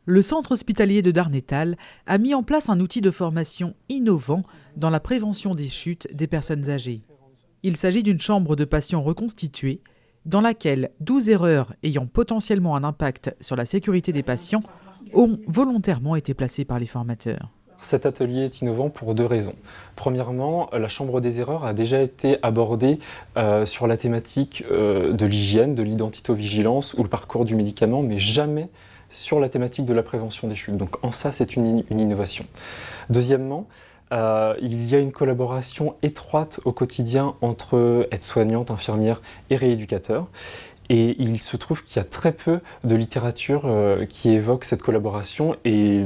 Le centre hospitalier de Darnétal a mis en place un outil de formation innovant dans la prévention des chutes des personnes âgées. Il s'agit d'une chambre de patients reconstituée dans laquelle 12 erreurs ayant potentiellement un impact sur la sécurité des patients ont volontairement été placées par les formateurs. Cet atelier est innovant pour deux raisons. Premièrement, la chambre des erreurs a déjà été abordée sur la thématique de l'hygiène, de l'identitovigilance ou le parcours du médicament, mais jamais sur la thématique de la prévention des chutes. Donc en ça, c'est une innovation. Deuxièmement, il y a une collaboration étroite au quotidien entre aides-soignantes, infirmières et rééducateurs. Et il se trouve qu'il y a très peu de littérature qui évoque cette collaboration et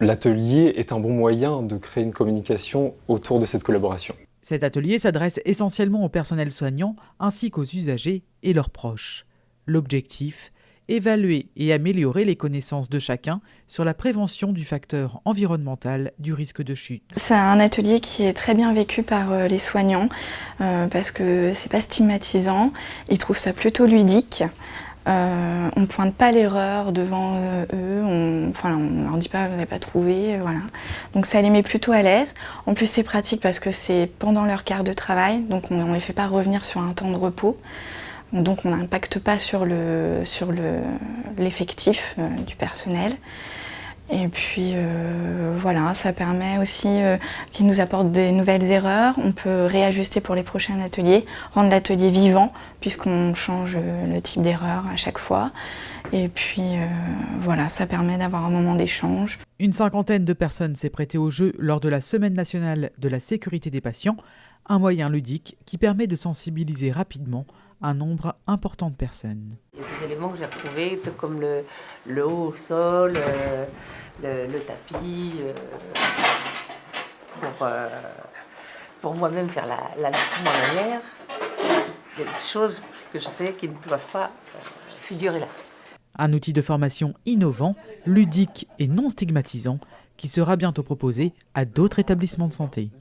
l'atelier est un bon moyen de créer une communication autour de cette collaboration. Cet atelier s'adresse essentiellement au personnel soignant ainsi qu'aux usagers et leurs proches. L'objectif, évaluer et améliorer les connaissances de chacun sur la prévention du facteur environnemental du risque de chute. C'est un atelier qui est très bien vécu par les soignants parce que c'est pas stigmatisant, ils trouvent ça plutôt ludique. On ne pointe pas l'erreur devant eux, on leur dit pas vous n'avez pas trouvé, voilà. Donc ça les met plutôt à l'aise. En plus c'est pratique parce que c'est pendant leur quart de travail, donc on ne les fait pas revenir sur un temps de repos. Donc on n'impacte pas sur l'effectif du personnel. Et puis voilà, ça permet aussi qu'ils nous apportent des nouvelles erreurs. On peut réajuster pour les prochains ateliers, rendre l'atelier vivant puisqu'on change le type d'erreur à chaque fois. Et puis voilà, ça permet d'avoir un moment d'échange. Une cinquantaine de personnes s'est prêtée au jeu lors de la Semaine nationale de la sécurité des patients, un moyen ludique qui permet de sensibiliser rapidement un nombre important de personnes. Il y a des éléments que j'ai retrouvés, comme le haut au sol, le tapis, pour moi-même faire la leçon en manière. Il y a des choses que je sais qui ne doivent pas figurer là. Un outil de formation innovant, ludique et non stigmatisant qui sera bientôt proposé à d'autres établissements de santé.